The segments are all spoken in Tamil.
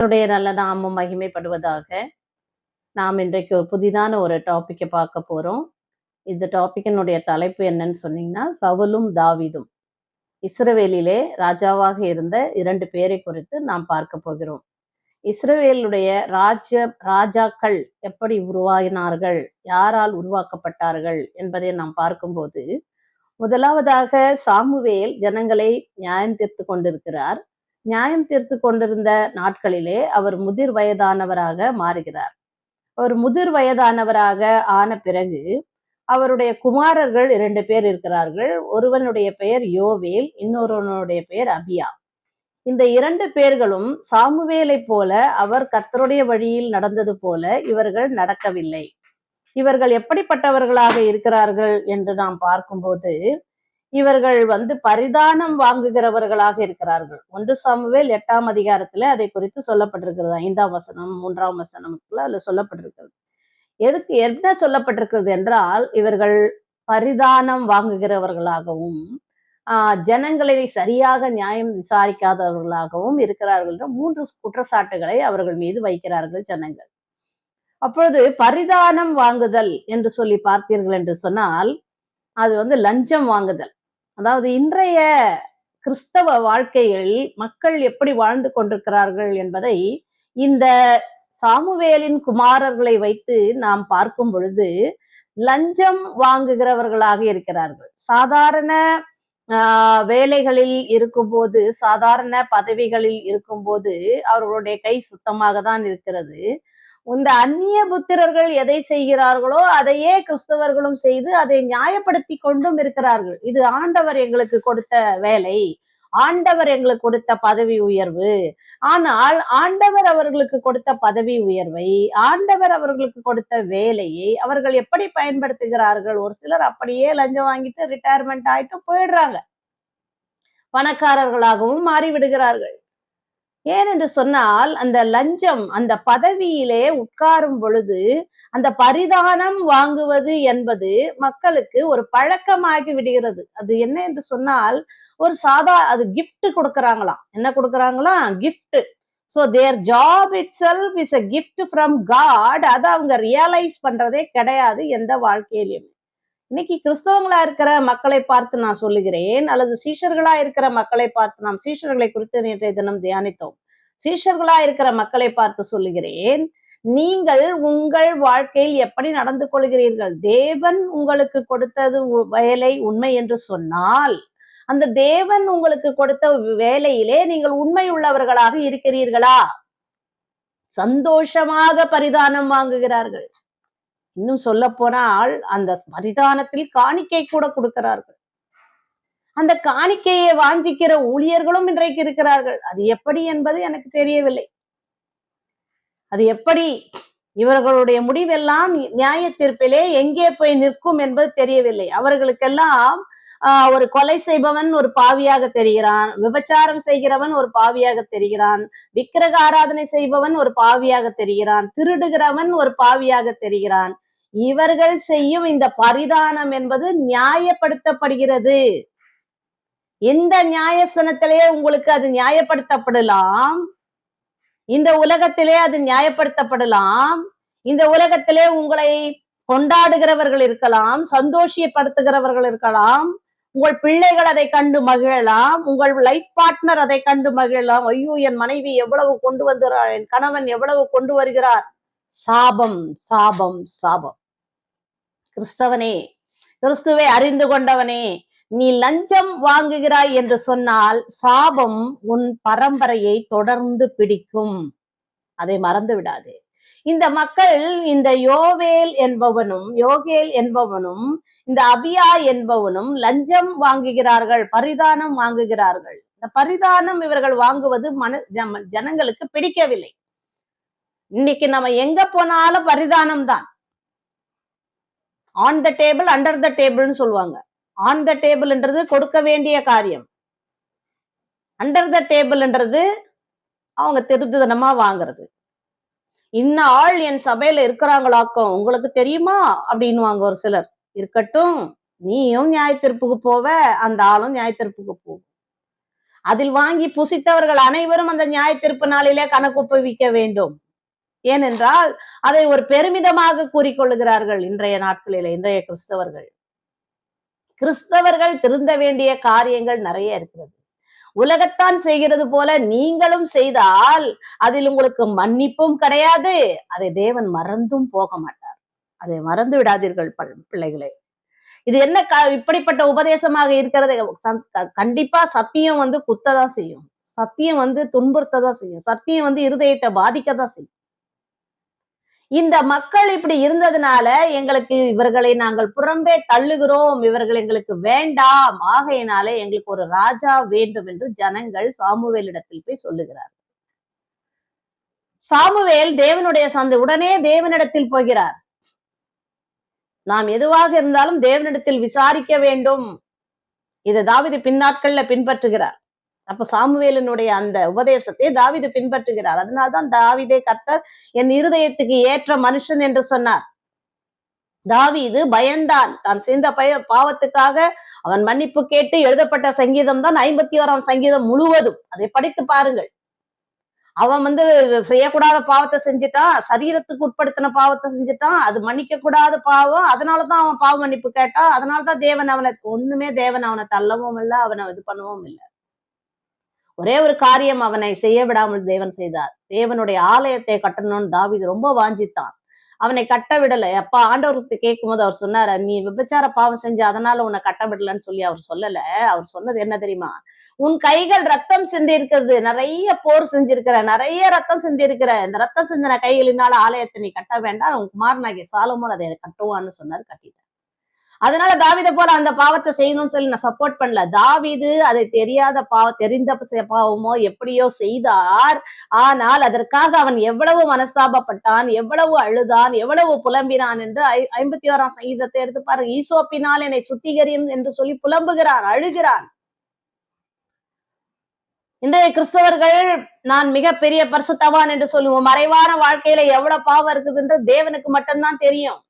கர்த்தருடைய நல்ல நாமம் மகிமைப்படுவதாக. நாம் இன்றைக்கு ஒரு புதிதான ஒரு டாபிக்கை பார்க்க போறோம். இந்த டாபிக்கினுடைய தலைப்பு என்னன்னு சொன்னீங்கன்னா, சவுலும் தாவீதும். இஸ்ரவேலிலே ராஜாவாக இருந்த 2 பேரை குறித்து நாம் பார்க்க போகிறோம். இஸ்ரவேலுடைய ராஜாக்கள் எப்படி உருவாகினார்கள், யாரால் உருவாக்கப்பட்டார்கள் என்பதை நாம் பார்க்கும்போது, முதலாவதாக சாமுவேல் ஜனங்களை நியாயம் தீர்த்து கொண்டிருக்கிறார். நியாயம் தீர்த்து கொண்டிருந்த நாட்களிலே அவர் முதிர் வயதானவராக மாறுகிறார். அவர் முதிர் வயதானவராக ஆன பிறகு அவருடைய குமாரர்கள் 2 பேர் இருக்கிறார்கள். ஒருவனுடைய பெயர் யோவேல், இன்னொருவனுடைய பெயர் அபியா. இந்த 2 பேர்களும் சாமுவேலை போல அவர் கர்த்தருடைய வழியில் நடந்தது போல இவர்கள் நடக்கவில்லை. இவர்கள் எப்படிப்பட்டவர்களாக இருக்கிறார்கள் என்று நாம் பார்க்கும்போது, இவர்கள் பரிதானம் வாங்குகிறவர்களாக இருக்கிறார்கள். 1 சாமுவேல் 8ஆம் அதிகாரத்துல அதை குறித்து சொல்லப்பட்டிருக்கிறது. 5ஆம் வசனம் 3ஆம் வசனத்துல அதுல சொல்லப்பட்டிருக்கிறது. எதுக்கு என்ன சொல்லப்பட்டிருக்கிறது என்றால், இவர்கள் பரிதானம் வாங்குகிறவர்களாகவும் ஜனங்களை சரியாக நியாயம் விசாரிக்காதவர்களாகவும் இருக்கிறார்கள் என்ற 3 குற்றச்சாட்டுகளை அவர்கள் மீது வைக்கிறார்கள் ஜனங்கள். அப்பொழுது பரிதானம் வாங்குதல் என்று சொல்லி பார்த்தீர்கள் என்று சொன்னால், அது லஞ்சம் வாங்குதல். அதாவது இன்றைய கிறிஸ்தவ வாழ்க்கையில் மக்கள் எப்படி வாழ்ந்து கொண்டிருக்கிறார்கள் என்பதை இந்த சாமுவேலின் குமாரர்களை வைத்து நாம் பார்க்கும் பொழுது லஞ்சம் வாங்குகிறவர்களாக இருக்கிறார்கள். சாதாரண வேலைகளில் இருக்கும்போது, சாதாரண பதவிகளில் இருக்கும்போது அவர்களுடைய கை சுத்தமாக தான் இருக்கிறது. இந்த அந்நிய புத்திரர்கள் எதை செய்கிறார்களோ அதையே கிறிஸ்தவர்களும் செய்து அதை நியாயப்படுத்தி கொண்டும் இருக்கிறார்கள். இது ஆண்டவர் எங்களுக்கு கொடுத்த வேலை, ஆண்டவர் எங்களுக்கு கொடுத்த பதவி உயர்வு. ஆனால் ஆண்டவர் அவர்களுக்கு கொடுத்த பதவி உயர்வை, ஆண்டவர் அவர்களுக்கு கொடுத்த வேலையை அவர்கள் எப்படி பயன்படுத்துகிறார்கள்? ஒரு சிலர் அப்படியே லஞ்சம் வாங்கிட்டு ரிட்டையர்மெண்ட் ஆயிட்டு போயிடுறாங்க, பணக்காரர்களாகவும் மாறிவிடுகிறார்கள். ஏனென்று சொன்னால், அந்த லஞ்சம், அந்த பதவியிலே உட்காரும் பொழுது அந்த பரிதானம் வாங்குவது என்பது மக்களுக்கு ஒரு பழக்கமாகி விடுகிறது. அது என்ன என்று சொன்னால், ஒரு அது கிஃப்ட் கொடுக்கறாங்களாம். என்ன கொடுக்கறாங்களாம்? Gift. So their job itself is a gift from God. அதை அவங்க ரியலைஸ் பண்றதே கிடையாது எந்த வாழ்க்கையிலும். இன்னைக்கு கிறிஸ்தவங்களா இருக்கிற மக்களை பார்த்து நான் சொல்லுகிறேன், அல்லது சீஷர்களா இருக்கிற மக்களை பார்த்து, நாம் சீஷர்களை குறித்து நேற்றைய தினம் தியானித்தோம். சீஷர்களா இருக்கிற மக்களை பார்த்து சொல்லுகிறேன், நீங்கள் உங்கள் வாழ்க்கையில் எப்படி நடந்து கொள்கிறீர்கள்? தேவன் உங்களுக்கு கொடுத்தது வேலை உண்மை என்று சொன்னால், அந்த தேவன் உங்களுக்கு கொடுத்த வேலையிலே நீங்கள் உண்மை உள்ளவர்களாக இருக்கிறீர்களா? சந்தோஷமாக பரிதானம் வாங்குகிறார்கள். இன்னும் சொல்ல போனால் அந்த பரிதானத்தில் காணிக்கை கூட கொடுக்கிறார்கள். அந்த காணிக்கையை வாஞ்சிக்கிற ஊழியர்களும் இன்றைக்கு இருக்கிறார்கள். அது எப்படி என்பது எனக்கு தெரியவில்லை. அது எப்படி இவர்களுடைய முடிவெல்லாம் நியாய தீர்ப்பிலே எங்கே போய் நிற்கும் என்பது தெரியவில்லை. அவர்களுக்கெல்லாம் ஒரு கொலை செய்பவன் ஒரு பாவியாக தெரிகிறான், விபச்சாரம் செய்கிறவன் ஒரு பாவியாக தெரிகிறான், விக்கிரக ஆராதனை செய்பவன் ஒரு பாவியாக தெரிகிறான், திருடுகிறவன் ஒரு பாவியாக தெரிகிறான். இவர்கள் செய்யும் இந்த பரிதானம் என்பது நியாயப்படுத்தப்படுகிறது. இந்த நியாயஸ்தானத்திலே உங்களுக்கு அது நியாயப்படுத்தப்படலாம், இந்த உலகத்திலே அது நியாயப்படுத்தப்படலாம். இந்த உலகத்திலே உங்களை கொண்டாடுகிறவர்கள் இருக்கலாம், சந்தோஷப்படுத்துகிறவர்கள் இருக்கலாம், உங்கள் பிள்ளைகள் அதை கண்டு மகிழலாம், உங்கள் லைஃப் பார்ட்னர் அதை கண்டு மகிழலாம். ஐயோ, என் மனைவி எவ்வளவு கொண்டு வந்துறாள், என் கணவன் எவ்வளவு கொண்டு வருகிறார். சாபம், சாபம், சாபம். கிறிஸ்தவனே, கிறிஸ்துவை அறிந்து கொண்டவனே, நீ லஞ்சம் வாங்குகிறாய் என்று சொன்னால் சாபம் உன் பரம்பரையை தொடர்ந்து பிடிக்கும். அதை மறந்து விடாதே. இந்த மக்கள், இந்த யோகேல் என்பவனும் இந்த அபியா என்பவனும் லஞ்சம் வாங்குகிறார்கள், பரிதானம் வாங்குகிறார்கள். இந்த பரிதானம் இவர்கள் வாங்குவது ஜனங்களுக்கு பிடிக்கவில்லை. இன்னைக்கு நம்ம எங்க போனாலும் பரிதானம் தான். On the table under the டேபிள்னு சொல்லுவாங்க. ஆன் த டேபிள்ன்றது கொடுக்க வேண்டிய காரியம், அண்டர் த டேபிள்ன்றது அவங்க திருட்டுத்தனமா வாங்குறது. இன்ன ஆள் என் சபையில இருக்கிறாங்களாக்கும், உங்களுக்கு தெரியுமா அப்படின்னுவாங்க ஒரு சிலர். இருக்கட்டும், நீயும் நியாயத்தீர்ப்புக்கு போவ, அந்த ஆளும் நியாயத்தீர்ப்புக்கு போகும். அதில் வாங்கி புசித்தவர்கள் அனைவரும் அந்த நியாய தீர்ப்பு நாளிலே கணக்கு ஒப்புவிக்க வேண்டும். ஏனென்றால் அதை ஒரு பெருமிதமாக கூறிக்கொள்ளுகிறார்கள் இன்றைய நாட்களிலே, இன்றைய கிறிஸ்தவர்கள் திருந்த வேண்டிய காரியங்கள் நிறைய இருக்கிறது. உலகத்தான் செய்கிறது போல நீங்களும் செய்தால் அதில் உங்களுக்கு மன்னிப்பும் கிடையாது, அதை தேவன் மறந்தும் போக மாட்டார். அதை மறந்து விடாதீர்கள் பிள்ளைகளே. இது என்ன இப்படிப்பட்ட உபதேசமாக இருக்கிறது? கண்டிப்பா சத்தியம் குத்ததான் செய்யும், சத்தியம் துன்புறுத்ததான் செய்யும், சத்தியம் இருதயத்தை பாதிக்கதான் செய்யும். இந்த மக்கள் இப்படி இருந்ததுனால எங்களுக்கு இவர்களை நாங்கள் புறம்பே தள்ளுகிறோம், இவர்கள் எங்களுக்கு வேண்டாம், ஆகையினாலே எங்களுக்கு ஒரு ராஜா வேண்டும் என்று ஜனங்கள் சாமுவேலிடத்தில் போய் சொல்லுகிறார். சாமுவேல் தேவனுடைய உடனே தேவனிடத்தில் போகிறார். நாம் எதுவாக இருந்தாலும் தேவனிடத்தில் விசாரிக்க வேண்டும். இதை தாவீது பின்னாட்கள்ல பின்பற்றுகிறார். அப்ப சாமுவேலினுடைய அந்த உபதேசத்தை தாவீது பின்பற்றுகிறார். அதனால்தான் தாவீதை கர்த்தர் என் இருதயத்துக்கு ஏற்ற மனுஷன் என்று சொன்னார். தாவீது பயந்தான். தான் செய்த பாவத்துக்காக அவன் மன்னிப்பு கேட்டு எழுதப்பட்ட சங்கீதம் தான் 51ஆம் சங்கீதம் முழுவதும். அதை படித்து பாருங்கள். அவன் செய்யக்கூடாத பாவத்தை செஞ்சுட்டான், சரீரத்துக்கு உட்படுத்தின பாவத்தை செஞ்சுட்டான், அது மன்னிக்க கூடாத பாவம். அதனாலதான் அவன் பாவ மன்னிப்பு கேட்டான். அதனாலதான் தேவன் அவனை தள்ளவும் இல்லை, அவனை இது பண்ணவும் இல்லை. ஒரே ஒரு காரியம் அவனை செய்ய விடாமல் தேவன் செய்தார். தேவனுடைய ஆலயத்தை கட்டணும்னு தாவீது ரொம்ப வாஞ்சித்தான். அவனை கட்ட விடலை. அப்பா ஆண்டவருக்கு கேட்கும் போது அவர் சொன்னாரு, நீ விபச்சார பாவம் செஞ்ச அதனால உன்னை கட்ட விடலன்னு சொல்லி அவர் சொல்லல. அவர் சொன்னது என்ன தெரியுமா? உன் கைகள் ரத்தம் சிந்தி இருக்கிறது, நிறைய போர் செஞ்சிருக்கிற, நிறைய ரத்தம் சிந்தி இருக்கிற, இந்த ரத்தம் சிந்தின கைகளினால ஆலயத்தை நீ கட்ட வேண்டாம், உன் குமாரனாகிய சாலமோன் அதை கட்டுவான்னு சொன்னாரு. கட்டிட்டார். அதனால தாவீதை போல அந்த பாவத்தை செய்யணும்னு சொல்லி நான் சப்போர்ட் பண்ணல. தாவீது அதை தெரியாத தெரிந்த பாவமோ எப்படியோ செய்தார். ஆனால் அதற்காக அவன் எவ்வளவு மனஸ்தாபப்பட்டான், எவ்வளவு அழுதான், எவ்வளவு புலம்பினான் என்று 51ஆம் சங்கீதத்தை எடுத்து பாருங்க. ஈசோப்பினால் என்னை சுத்திகரியும் என்று சொல்லி புலம்புகிறான், அழுகிறான். இன்றைய கிறிஸ்தவர்கள் நான் மிகப்பெரிய பரிசுத்தவான் என்று சொல்லுவோம். மறைவான வாழ்க்கையில எவ்வளவு பாவம் இருக்குதுன்ற தேவனுக்கு மட்டும்தான் தெரியும்.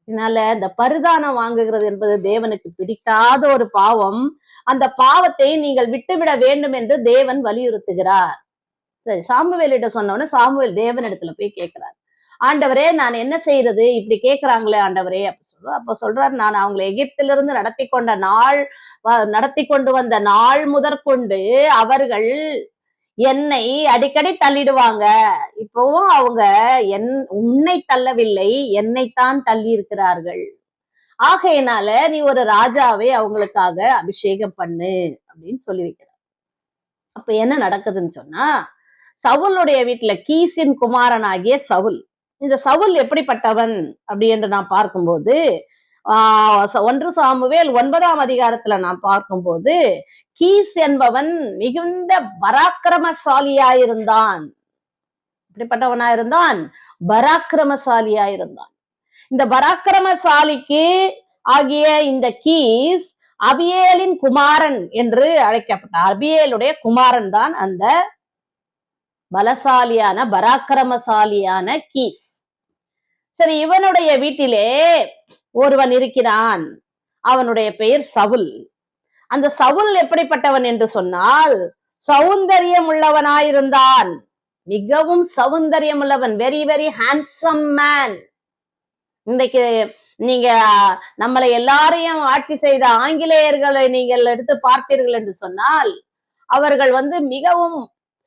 அதனால இந்த பரிதானம் வாங்குகிறது என்பது தேவனுக்கு பிடிக்காத ஒரு பாவம். அந்த பாவத்தை நீங்கள் விட்டுவிட வேண்டும் என்று தேவன் வலியுறுத்துகிறார். சரி, சாமுவேலிட்ட சொன்னோன்னு சாமுவேல் தேவனிடத்துல போய் கேட்கிறார், ஆண்டவரே நான் என்ன செய்யறது, இப்படி கேட்கிறாங்களே ஆண்டவரே. அப்ப சொல்றாரு, நான் அவங்களை எகிப்திலிருந்து நடத்தி கொண்டு வந்த நாள் முதற்கொண்டு அவர்கள் என்னை அடிக்கடி தள்ளிடுவாங்க. இப்பவும் அவங்க உன்னை தள்ளவில்லை, என்னைத்தான் தள்ளி இருக்கிறார்கள். ஆகையினால நீ ஒரு ராஜாவை அவங்களுக்காக அபிஷேகம் பண்ணு அப்படின்னு சொல்லி வைக்கிறார். அப்ப என்ன நடக்குதுன்னு சொன்னா, சவுலுடைய வீட்டுல கீசின் குமாரனாகிய சவுல். இந்த சவுல் எப்படிப்பட்டவன் அப்படி என்று நாம் பார்க்கும்போது 1 சாமுவேல் 9ஆம் அதிகாரத்துல நாம் பார்க்கும்போது, கீஸ் என்பவன் மிகுந்த பராக்கிரமசாலியாயிருந்தான். எப்படிப்பட்டவனாயிருந்தான்? பராக்கிரமசாலியாயிருந்தான். இந்த பராக்கிரமசாலிக்கு ஆகிய இந்த கீஸ் அபியேலின் குமாரன் என்று அழைக்கப்பட்டார். அபியேலுடைய குமாரன் தான் அந்த பலசாலியான பராக்கிரமசாலியான கீஸ். சரி, இவனுடைய வீட்டிலே ஒருவன் இருக்கிறான், அவனுடைய பெயர் சவுல். அந்த சவுல் எப்படிப்பட்டவன் என்று சொன்னால் சௌந்தரியம் உள்ளவனாயிருந்தான். மிகவும் சௌந்தரியம் உள்ளவன், வெரி வெரி ஹேண்ட்சம் மேன். இன்றைக்கு நீங்க நம்மளை எல்லாரையும் ஆட்சி செய்த ஆங்கிலேயர்களை நீங்கள் எடுத்து பார்ப்பீர்கள் என்று சொன்னால் அவர்கள் மிகவும்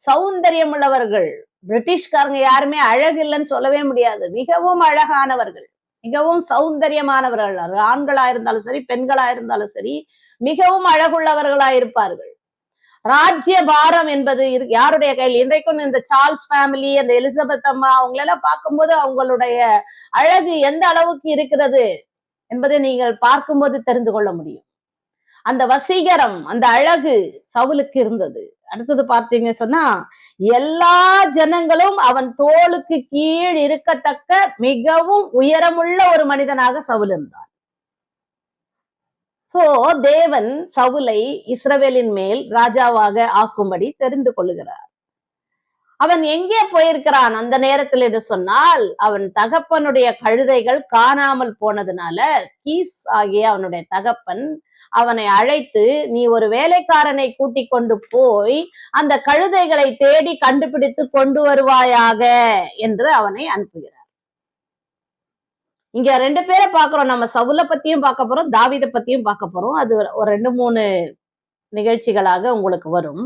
சௌந்தரியம் உள்ளவர்கள். பிரிட்டிஷ்காரங்க யாருமே அழகு இல்லைன்னு சொல்லவே முடியாது. மிகவும் அழகானவர்கள், மிகவும் சௌந்தரியமானவர்கள். ஆண்களா இருந்தாலும் சரி, பெண்களா இருந்தாலும் சரி, மிகவும் அழகுள்ளவர்களாயிருப்பார்கள். ராஜ்ய பாரம் என்பது யாருடைய கையில்? இன்றைக்கும் இந்த சார்ல்ஸ் ஃபேமிலி, அந்த எலிசபெத் அம்மா, அவங்களெல்லாம் பார்க்கும்போது அவங்களுடைய அழகு எந்த அளவுக்கு இருக்கிறது என்பதை நீங்கள் பார்க்கும்போது தெரிந்து கொள்ள முடியும். அந்த வசீகரம், அந்த அழகு சவுலுக்கு இருந்தது. அடுத்தது பார்த்தீங்க சொன்னா, எல்லா ஜனங்களும் அவன் தோளுக்கு கீழ் இருக்கத்தக்க மிகவும் உயரமுள்ள ஒரு மனிதனாக சவுல் இருந்தான். தேவன் சவுலை இஸ்ரவேலின் மேல் ராஜாவாக ஆக்கும்படி தெரிந்து கொள்ளுகிறார். அவன் எங்கே போயிருக்கிறான் அந்த நேரத்தில் என்று சொன்னால், அவன் தகப்பனுடைய கழுதைகள் காணாமல் போனதுனால கீஸ் ஆகிய அவனுடைய தகப்பன் அவனை அழைத்து, நீ ஒரு வேலைக்காரனை கூட்டிக் கொண்டு போய் அந்த கழுதைகளை தேடி கண்டுபிடித்து கொண்டு வருவாயாக என்று அவனை அனுப்புகிறார். இங்க 2 பேரை பார்க்கிறோம். நம்ம சவுல பத்தியும் பார்க்க போறோம், தாவீதை பத்தியும் பார்க்க போறோம். அது ஒரு 2, 3 நிகழ்ச்சிகளாக உங்களுக்கு வரும்.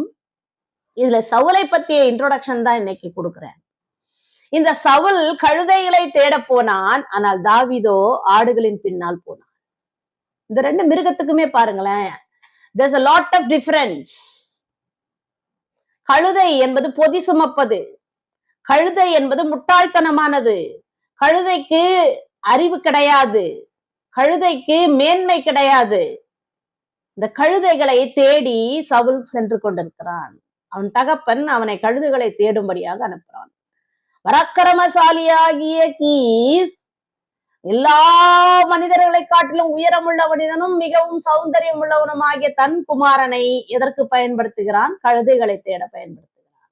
இதுல சவுலை பத்திய இன்ட்ரோடக்ஷன் தான் இன்னைக்கு கொடுக்கிறேன். இந்த சவுல் கழுதைகளை தேட போனான், ஆனால் தாவீதோ ஆடுகளின் பின்னால் போனான். இந்த 2 மிருகத்துக்குமே பாருங்களேன், there's a lot of difference. கழுதை என்பது பொதி சுமப்பது, கழுதை என்பது முட்டாள்தனமானது, கழுதைக்கு அறிவு கிடையாது, கழுதைக்கு மேன்மை கிடையாது. இந்த கழுதைகளை தேடி சவுல் சென்று கொண்டிருக்கிறான். அவன் தகப்பன் அவனை கழுதுகளை தேடும்படியாக அனுப்புறான். பராக்கிரமசாலியாகிய கீஸ் எல்லா மனிதர்களை காட்டிலும் உயரமுள்ள மனிதனும் மிகவும் சௌந்தரியம் உள்ளவனுமாகிய தன் குமாரனை எதற்கு பயன்படுத்துகிறான்? கழுதைகளை தேட பயன்படுத்துகிறான்.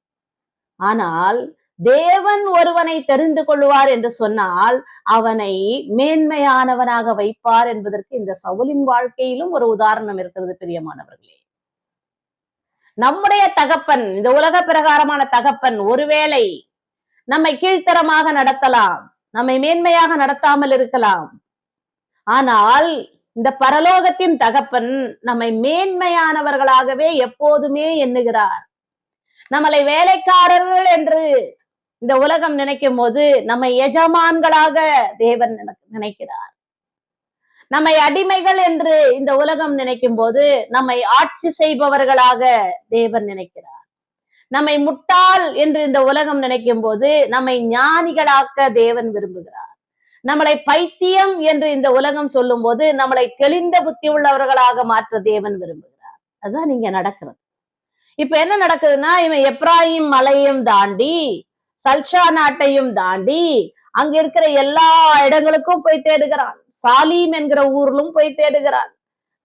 ஆனால் தேவன் ஒருவனை தெரிந்து கொள்வார் என்று சொன்னால் அவனை மேன்மையானவனாக வைப்பார் என்பதற்கு இந்த சவுலின் வாழ்க்கையிலும் ஒரு உதாரணம் இருக்கிறது பிரியமானவர்களே. நம்முடைய தகப்பன், இந்த உலக பிரகாரமான தகப்பன் ஒருவேளை நம்மை கீழ்த்தரமாக நடத்தலாம், நம்மை மேன்மையாக நடத்தாமல் இருக்கலாம். ஆனால் இந்த பரலோகத்தின் தகப்பன் நம்மை மேன்மையானவர்களாகவே எப்போதுமே எண்ணுகிறார். நம்மளை வேலைக்காரர்கள் என்று இந்த உலகம் நினைக்கும் போது நம்மை எஜமான்களாக தேவன் நினைக்கிறார். நம்மை அடிமைகள் என்று இந்த உலகம் நினைக்கும் போது நம்மை ஆட்சி செய்பவர்களாக தேவன் நினைக்கிறார். நம்மை முட்டாள் என்று இந்த உலகம் நினைக்கும் போது நம்மை ஞானிகளாக்க தேவன் விரும்புகிறார். நம்மளை பைத்தியம் என்று இந்த உலகம் சொல்லும் போது நம்மளை தெளிந்த புத்தி உள்ளவர்களாக மாற்ற தேவன் விரும்புகிறார். அதுதான் இங்க நடக்கிறது. இப்ப என்ன நடக்குதுன்னா, இவன் எப்ராயிம் மலையும் தாண்டி சல்ஷா நாட்டையும் தாண்டி அங்க இருக்கிற எல்லா இடங்களுக்கும் போய் தேடுகிறான். சாலீம் என்கிற ஊர்லும் போய் தேடுகிறான்.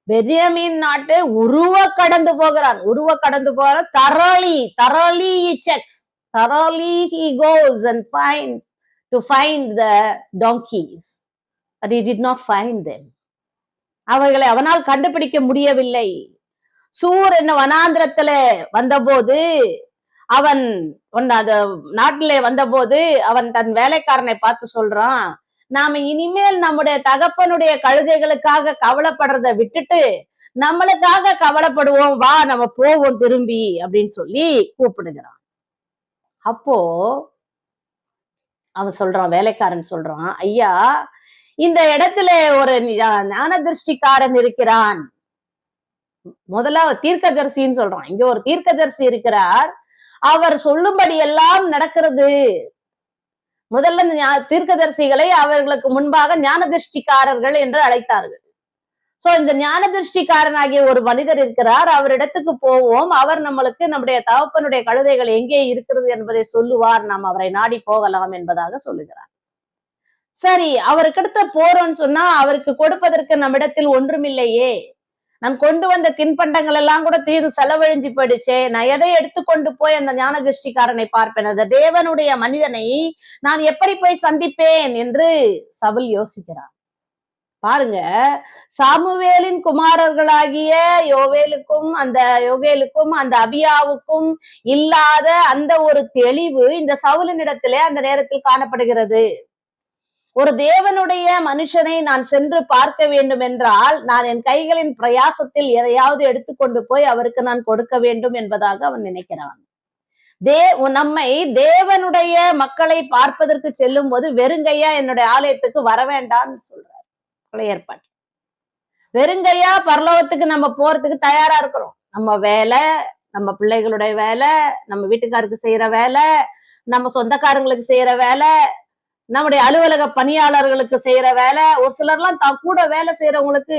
பென்யமீன் நாட்டை உருவ கடந்து போகிறான். thoroughly he checks, thoroughly he goes and finds to find the donkeys, but he did not find them. அவைகளை அவனால் கண்டுபிடிக்க முடியவில்லை. சூர் என்ன வனாந்திரத்துல வந்தபோது, அவன் நாட்டிலே வந்தபோது அவன் தன் வேலைக்காரனை பார்த்து சொல்றான், நாம இனிமேல் நம்முடைய தகப்பனுடைய கழுதைகளுக்காக கவலைப்படுறதை விட்டுட்டு நம்மளுக்காக கவலைப்படுவோம், வா நம்ம போவோம் திரும்பி அப்படின்னு சொல்லி கூப்பிடுகிறான். அப்போ அவன் சொல்றான், வேலைக்காரன் சொல்றான், ஐயா இந்த இடத்துல ஒரு ஞான திருஷ்டிக்காரன் இருக்கிறான். முதல்ல தீர்க்கதரிசின்னு சொல்றான். இங்க ஒரு தீர்க்கதரிசி இருக்கிறார், அவர் சொல்லும்படி எல்லாம் நடக்கிறது. முதல்ல தீர்க்கதரிசிகளை அவர்களுக்கு முன்பாக ஞான திருஷ்டிக்காரர்கள் என்று அழைத்தார்கள். சோ இந்த ஞான திருஷ்டிக்காரனாகிய ஒரு மனிதர் இருக்கிறார், அவரிடத்துக்கு போவோம், அவர் நம்மளுக்கு நம்முடைய தகப்பனுடைய கழுதைகள் எங்கே இருக்கிறது என்பதை சொல்லுவார், நாம் அவரை நாடி போகலாம் என்பதாக சொல்லுகிறார். சரி, அவருக்கிட்ட போறோம்னு சொன்னா அவருக்கு கொடுப்பதற்கு நம்மிடத்தில் ஒன்றுமில்லையே, நான் கொண்டு வந்த தின்பண்டங்கள் எல்லாம் கூட செலவழிஞ்சு போயிடுச்சே, நான் எதை எடுத்துக்கொண்டு போய் அந்த ஞான திருஷ்டிக்காரனை பார்ப்பேன், அந்த தேவனுடைய மனிதனை நான் எப்படி போய் சந்திப்பேன் என்று சவுல் யோசிக்கிறார். பாருங்க, சாமுவேலின் குமாரர்களாகிய யோகேலுக்கும் அந்த அபியாவுக்கும் இல்லாத அந்த ஒரு தெளிவு இந்த சவுலினிடத்திலே அந்த நேரத்தில் காணப்படுகிறது. ஒரு தேவனுடைய மனுஷனை நான் சென்று பார்க்க வேண்டும் என்றால் நான் என் கைகளின் பிரயாசத்தில் எதையாவது எடுத்துக்கொண்டு போய் அவருக்கு நான் கொடுக்க வேண்டும் என்பதாக அவன் நினைக்கிறான். நம்மை தேவனுடைய மக்களை பார்ப்பதற்கு செல்லும் போது வெறுங்கையா என்னுடைய ஆலயத்துக்கு வர வேண்டாம்னு சொல்றார் ஏற்பாடு. வெறுங்கையா பரலோகத்துக்கு நம்ம போறதுக்கு தயாரா இருக்கிறோம். நம்ம வேலை, நம்ம பிள்ளைகளுடைய வேலை, நம்ம வீட்டுக்காருக்கு செய்யற வேலை, நம்ம சொந்தக்காரங்களுக்கு செய்யற வேலை, நம்முடைய அலுவலக பணியாளர்களுக்கு செய்யற வேலை. ஒரு சிலர்லாம் கூட வேலை செய்யறவங்களுக்கு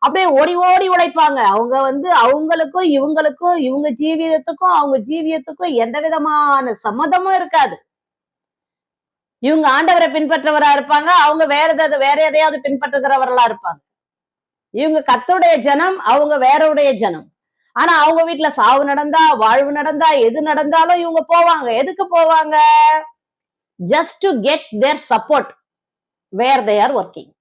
அப்படியே ஓடி ஓடி உழைப்பாங்க. அவங்க அவங்களுக்கும் இவங்களுக்கும், இவங்க ஜீவியத்துக்கும் அவங்க ஜீவியத்துக்கும் எந்த விதமான சம்மதமும் இருக்காது. இவங்க ஆண்டவரை பின்பற்றவரா இருப்பாங்க, அவங்க வேற எதையாவது பின்பற்றுகிறவர்களா இருப்பாங்க. இவங்க கர்த்தருடைய ஜனம், அவங்க வேறவுடைய ஜனம். ஆனா அவங்க வீட்டுல சாவு நடந்தா வாழ்வு நடந்தா எது நடந்தாலும் இவங்க போவாங்க. எதுக்கு போவாங்க? Just to get their support where they are working.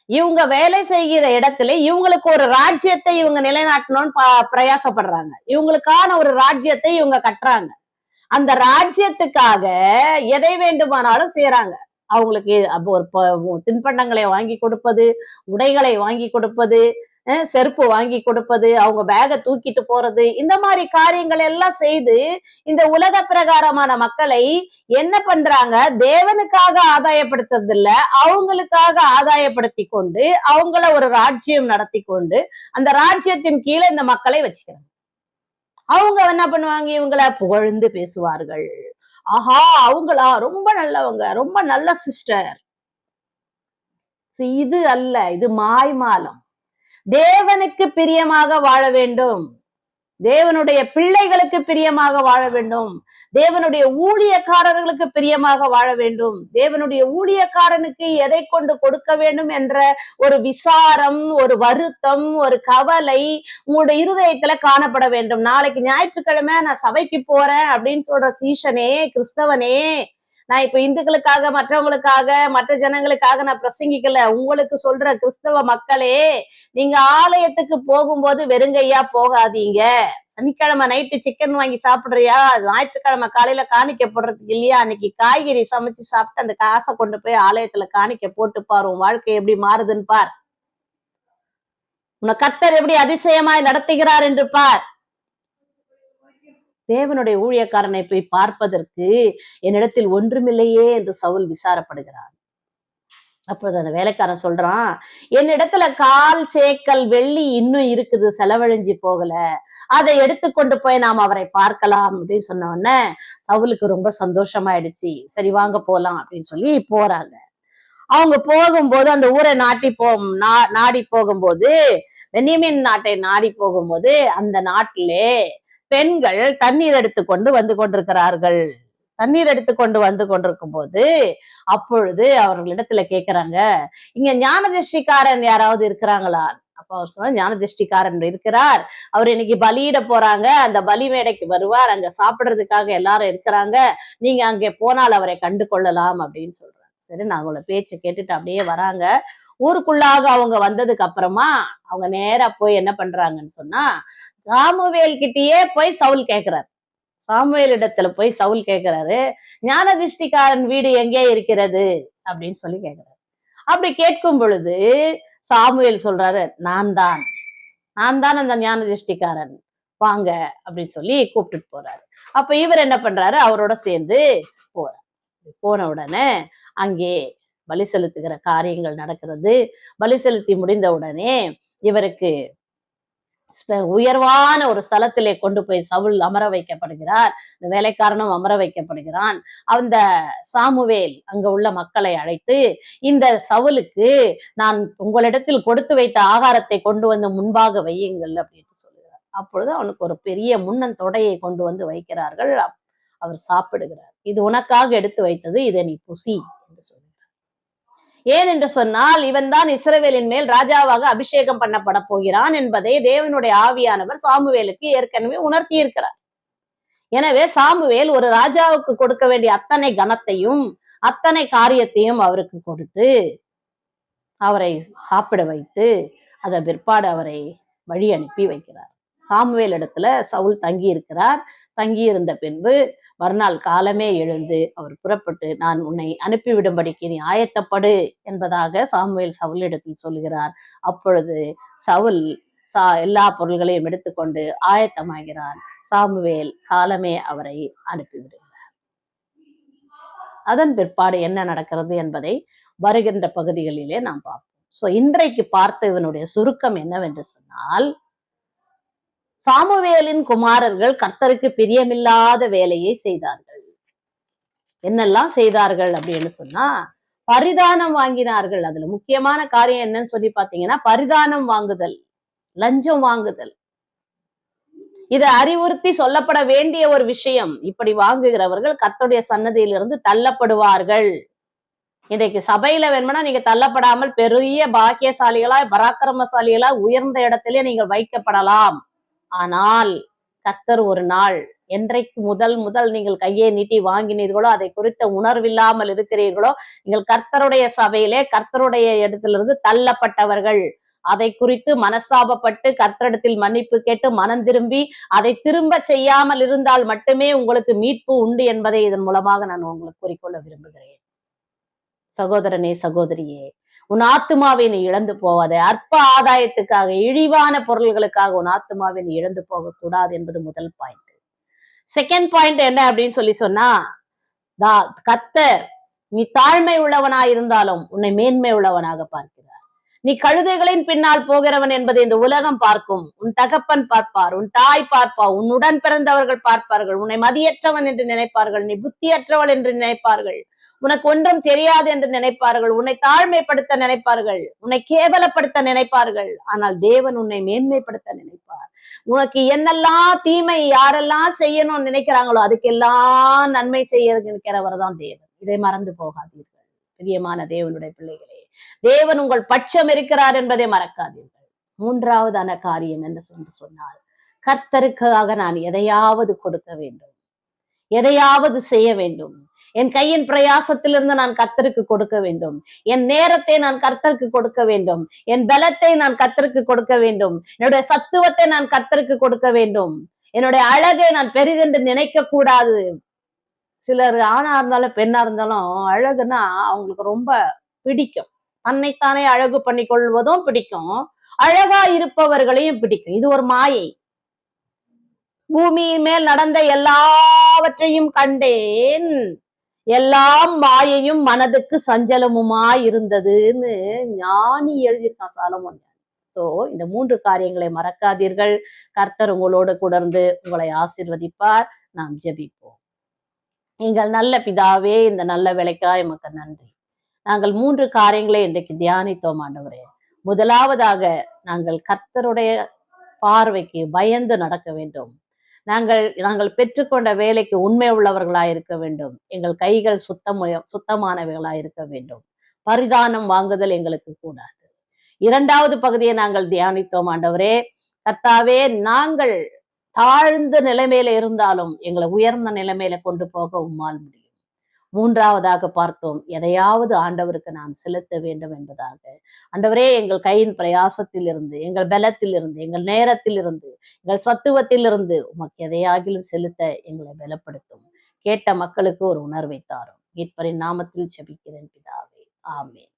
இவங்க வேலை செய்கிற இடத்துல இவங்களுக்கு ஒரு ராஜ்யத்தை இவங்க நிலைநாட்டணும்னு பிரயாசப்படுறாங்க. இவங்களுக்கான ஒரு ராஜ்யத்தை இவங்க கட்டுறாங்க. அந்த ராஜ்யத்துக்காக எதை வேண்டுமானாலும் செய்யறாங்க. அவங்களுக்கு ஒரு தின்பண்டங்களை வாங்கி கொடுப்பது, உடைகளை வாங்கி கொடுப்பது, செருப்பு வாங்கி கொடுப்பது, அவங்க பேக தூக்கிட்டு போறது, இந்த மாதிரி காரியங்கள் எல்லாம் செய்து இந்த உலக பிரகாரமான மக்களை என்ன பண்றாங்க? தேவனுக்காக ஆதாயப்படுத்துறது இல்ல, அவங்களுக்காக ஆதாயப்படுத்தி கொண்டு அவங்கள ஒரு ராஜ்யம் நடத்தி கொண்டு அந்த ராஜ்யத்தின் கீழே இந்த மக்களை வச்சுக்கிறாங்க. அவங்க என்ன பண்ணுவாங்க? இவங்கள புகழ்ந்து பேசுவார்கள். ஆஹா, அவங்களா ரொம்ப நல்லவங்க, ரொம்ப நல்ல சிஸ்டர். இது அல்ல, இது மாய்மாலம். தேவனுக்கு பிரியமாக வாழ வேண்டும், தேவனுடைய பிள்ளைகளுக்கு பிரியமாக வாழ வேண்டும், தேவனுடைய ஊழியக்காரர்களுக்கு பிரியமாக வாழ வேண்டும், தேவனுடைய ஊழியக்காரனுக்கு எதை கொண்டு கொடுக்க வேண்டும் என்ற ஒரு விசாரம், ஒரு வருத்தம், ஒரு கவலை உங்களுடைய இருதயத்துல காணப்பட வேண்டும். நாளைக்கு ஞாயிற்றுக்கிழமை நான் சபைக்கு போறேன் அப்படின்னு சொல்ற சீஷனே, கிறிஸ்தவனே, நான் இப்ப இந்துக்களுக்காக, மற்றவங்களுக்காக, மற்ற ஜனங்களுக்காக நான் பிரசங்கிக்கல, உங்களுக்கு சொல்ற கிறிஸ்தவ மக்களே, நீங்க ஆலயத்துக்கு போகும்போது வெறுங்கையா போகாதீங்க. சனிக்கிழமை நைட்டு சிக்கன் வாங்கி சாப்பிடுறியா? ஞாயிற்றுக்கிழமை காலையில காணிக்க போடுறதுக்கு இல்லையா? அன்னைக்கு காய்கறி சமைச்சு சாப்பிட்டு அந்த காசை கொண்டு போய் ஆலயத்துல காணிக்க போட்டு பாரு, உன் வாழ்க்கை எப்படி மாறுதுன்னு பார். உன்னை கர்த்தர் எப்படி அதிசயமாய் நடத்துகிறார் என்று பார். தேவனுடைய ஊழியக்காரனை போய் பார்ப்பதற்கு என்னிடத்தில் ஒன்றுமில்லையே என்று சவுல் விசாரப்படுகிறார். அப்பொழுது அந்த வேலைக்காரன் சொல்றான், என்னிடத்துல கால் சேக்கல் வெள்ளி இன்னும் இருக்குது, செலவழிஞ்சு போகல, அதை எடுத்துக்கொண்டு போய் நாம் அவரை பார்க்கலாம் அப்படின்னு சொன்ன உடனே சவுலுக்கு ரொம்ப சந்தோஷமாயிடுச்சு. சரி வாங்க போலாம் அப்படின்னு சொல்லி போறாங்க. அவங்க போகும்போது அந்த ஊரை நாடி போகும்போது, பென்யமீன் நாட்டை நாடி போகும்போது அந்த நாட்டிலே பெண்கள் தண்ணீர் எடுத்துக்கொண்டு வந்து கொண்டிருக்கிறார்கள். தண்ணீர் எடுத்துக்கொண்டு வந்து கொண்டிருக்கும் போது அப்பொழுது அவர்களிடத்துல கேட்கிறாங்க, இங்க ஞான திருஷ்டிக்காரன் யாராவது இருக்கிறாங்களா? அப்ப அவர் சொன்ன, ஞான திருஷ்டிக்காரன் இருக்கிறார், அவர் இன்னைக்கு பலியிட போறாங்க, அந்த பலி மேடைக்கு வருவார், அங்க சாப்பிடுறதுக்காக எல்லாரும் இருக்கிறாங்க, நீங்க அங்கே போனால் அவரை கண்டு கொள்ளலாம் அப்படின்னு சொல்றாங்க. சரி, நான் அவங்கள பேச்சை கேட்டுட்டு அப்படியே வராங்க. ஊருக்குள்ளாக அவங்க வந்ததுக்கு அப்புறமா அவங்க நேரா போய் என்ன பண்றாங்கன்னு சொன்னா, சாமுவேல் கிட்டயே போய் சவுல் கேட்கிறார். சாமுவேல் இடத்துல போய் சவுல் கேட்கிறாரு, ஞான திருஷ்டிக்காரன் வீடு எங்கே இருக்கிறது அப்படின்னு சொல்லி கேட்கிறாரு. அப்படி கேட்கும் பொழுது சாமுவேல் சொல்றாரு, நான் தான் அந்த ஞான திருஷ்டிக்காரன், வாங்க அப்படின்னு சொல்லி கூப்பிட்டுட்டு போறாரு. அப்ப இவர் என்ன பண்றாரு? அவரோட சேர்ந்து போறார். போன உடனே அங்கே பலி செலுத்துகிற காரியங்கள் நடக்கிறது. பலி செலுத்தி முடிந்த உடனே இவருக்கு உயர்வான ஒரு ஸ்தலத்திலே கொண்டு போய் சவுல் அமர வைக்கப்படுகிறார். இந்த வேலைக்காரனும் அமர வைக்கப்படுகிறான். அந்த சாமுவேல் அங்க உள்ள மக்களை அழைத்து, இந்த சவுலுக்கு நான் உங்களிடத்தில் கொடுத்து வைத்த ஆகாரத்தை கொண்டு வந்து முன்பாக வையுங்கள் அப்படின்னு சொல்லுகிறார். அப்பொழுது அவனுக்கு ஒரு பெரிய முன்னன் தொடையை கொண்டு வந்து வைக்கிறார்கள். அவர் சாப்பிடுகிறார். இது உனக்காக எடுத்து வைத்தது, இதை நீ புசி என்று சொல்லுகிறார். ஏன் என்று சொன்னால், இவன் தான் இஸ்ரவேலின் மேல் ராஜாவாக அபிஷேகம் பண்ணப்பட போகிறான் என்பதை தேவனுடைய ஆவியானவர் சாமுவேலுக்கு ஏற்கனவே உணர்த்தி இருக்கிறார். எனவே சாமுவேல் ஒரு ராஜாவுக்கு கொடுக்க வேண்டிய அத்தனை கனத்தையும் அத்தனை காரியத்தையும் அவருக்கு கொடுத்து அவரை சாப்பிட வைத்து அதன் பிற்பாடு அவரை வழி அனுப்பி வைக்கிறார். சாமுவேல் இடத்துல சவுல் தங்கி இருக்கிறார். தங்கி இருந்த பின்பு மறுநாள் காலமே எழுந்து அவர் புறப்பட்டு, நான் உன்னை அனுப்பிவிடும்படிக்கு நீ ஆயத்தப்படு என்பதாக சாமுவேல் சவுலிடத்தில் சொல்கிறார். அப்பொழுது சவுல் எல்லா பொருள்களையும் எடுத்துக்கொண்டு ஆயத்தமாகிறார். சாமுவேல் காலமே அவரை அனுப்பிவிடுகிறார். அதன் பிற்பாடு என்ன நடக்கிறது என்பதை வருகின்ற பகுதிகளிலே நாம் பார்ப்போம். சோ இன்றைக்கு பார்த்த இவனுடைய சுருக்கம் என்னவென்று சொன்னால், சாமுவேலின் குமாரர்கள் கர்த்தருக்கு பிரியமில்லாத வேலையை செய்தார்கள். என்னெல்லாம் செய்தார்கள் அப்படின்னு சொன்னா, பரிதானம் வாங்கினார்கள். அதுல முக்கியமான காரியம் என்னன்னு சொல்லி பாத்தீங்கன்னா, பரிதானம் வாங்குதல், லஞ்சம் வாங்குதல். இதை அறிவுறுத்தி சொல்லப்பட வேண்டிய ஒரு விஷயம். இப்படி வாங்குகிறவர்கள் கர்த்தருடைய சன்னதியிலிருந்து தள்ளப்படுவார்கள். இன்றைக்கு சபையில வேணும்னா நீங்க தள்ளப்படாமல் பெரிய பாக்கியசாலிகளா, பராக்கிரமசாலிகளா, உயர்ந்த இடத்திலே நீங்கள் வைக்கப்படலாம். ஆனால் கர்த்தர் ஒரு நாள், என்றைக்கு முதல் நீங்கள் கையை நீட்டி வாங்கினீர்களோ, அதை குறித்த உணர்வில்லாமல் இருக்கிறீர்களோ, நீங்கள் கர்த்தருடைய சபையிலே கர்த்தருடைய இடத்திலிருந்து தள்ளப்பட்டவர்கள். அதை குறித்து மனஸ்தாபப்பட்டு கர்த்தரிடத்தில் மன்னிப்பு கேட்டு மனம் திரும்பி அதை திரும்ப செய்யாமல் இருந்தால் மட்டுமே உங்களுக்கு மீட்பு உண்டு என்பதை இதன் மூலமாக நான் உங்களுக்கு கூறிக்கொள்ள விரும்புகிறேன். சகோதரனே, சகோதரியே, உன் ஆத்துமாவை நீ இழந்து போவாதே. அற்ப ஆதாயத்துக்காக, இழிவான பொருள்களுக்காக உன் ஆத்துமாவை நீ இழந்து போக கூடாது என்பது முதல் பாயிண்ட். செகண்ட் பாயிண்ட் என்ன அப்படின்னு சொன்னா, கர்த்தர் நீ தாழ்மை உள்ளவனாய் இருந்தாலும் உன்னை மேன்மை உள்ளவனாக பார்க்கிறார். நீ கழுதைகளின் பின்னால் போகிறவன் என்பதை இந்த உலகம் பார்க்கும். உன் தகப்பன் பார்ப்பார், உன் தாய் பார்ப்பார், உன் உடன் பிறந்தவர்கள் பார்ப்பார்கள். உன்னை மதியற்றவன் என்று நினைப்பார்கள், நீ புத்தியற்றவள் என்று நினைப்பார்கள், உனக்கு ஒன்றும் தெரியாது என்று நினைப்பார்கள், உன்னை தாழ்மைப்படுத்த நினைப்பார்கள், உன்னை கேவலப்படுத்த நினைப்பார்கள். ஆனால் தேவன் உன்னை மேன்மைப்படுத்த நினைப்பார். உனக்கு என்னெல்லாம் தீமை யாரெல்லாம் செய்யணும்னு நினைக்கிறாங்களோ அதுக்கெல்லாம் நன்மை செய்ய நினைக்கிறவர் தான் தேவன். இதை மறந்து போகாதீர்கள் பிரியமான தேவனுடைய பிள்ளைகளே. தேவன் உங்கள் பட்சம் இருக்கிறார் என்பதை மறக்காதீர்கள். மூன்றாவதான காரியம் என்ன சொன்னால், கர்த்தருக்காக நான் எதையாவது கொடுக்க வேண்டும், எதையாவது செய்ய வேண்டும். என் கையின் பிரயாசத்திலிருந்து நான் கர்த்தருக்கு கொடுக்க வேண்டும். என் நேரத்தை நான் கர்த்தருக்கு கொடுக்க வேண்டும். என் பலத்தை நான் கர்த்தருக்கு கொடுக்க வேண்டும். என்னுடைய சத்துவத்தை நான் கர்த்தருக்கு கொடுக்க வேண்டும். என்னுடைய அழகை நான் பெரிதென்று நினைக்க கூடாது. சிலர் ஆணா இருந்தாலும் பெண்ணா இருந்தாலும் அழகுன்னா அவங்களுக்கு ரொம்ப பிடிக்கும். தன்னைத்தானே அழகு பண்ணி கொள்வதும் பிடிக்கும், அழகா இருப்பவர்களையும் பிடிக்கும். இது ஒரு மாயை. பூமியின் மேல் நடந்த எல்லாவற்றையும் கண்டேன், எல்லாம் மாயையும் மனதுக்கு சஞ்சலமுமாய் இருந்ததுன்னு ஞானி எழுதியிருக்கான் சாலமோன். சோ இந்த 3 காரியங்களை மறக்காதீர்கள். கர்த்தர் உங்களோடு கூடர்ந்து உங்களை ஆசீர்வதிப்பார். நாம் ஜெபிப்போம். நீங்கள் நல்ல பிதாவே, இந்த நல்ல வேலைக்காய் எமக்கு நன்றி. நாங்கள் 3 காரியங்களை இன்றைக்கு தியானித்தோம் ஆண்டவரே. முதலாவதாக நாங்கள் கர்த்தருடைய பார்வைக்கு பயந்து நடக்க வேண்டும். நாங்கள் பெற்றுக்கொண்ட வேலைக்கு உண்மை உள்ளவர்களாய் இருக்க வேண்டும். எங்கள் கைகள் சுத்தமானவைகளாய் இருக்க வேண்டும். பரிதானம் வாங்குதல் எங்களுக்கு கூடாது. 2வது பகுதியை நாங்கள் தியானித்தோம் ஆண்டவரே. கர்த்தாவே, நாங்கள் தாழ்ந்த நிலைமையில இருந்தாலும் எங்களை உயர்ந்த நிலைமையில கொண்டு போக உம்மால் முடியும். 3வதாக பார்த்தோம், எதையாவது ஆண்டவருக்கு நான் செலுத்த வேண்டும் என்பதாக. ஆண்டவரே, எங்கள் கையின் பிரயாசத்தில் இருந்து, எங்கள் பலத்தில் இருந்து, எங்கள் நேரத்தில் இருந்து, எங்கள் சத்துவத்தில் இருந்து உமக்கு எதையாகிலும் செலுத்த எங்களை பலப்படுத்தும். கேட்ட மக்களுக்கு ஒரு உணர்வை தாரும். மீட்பரின் நாமத்தில் ஜெபிக்கிறேன் பிதாவே, ஆமென்.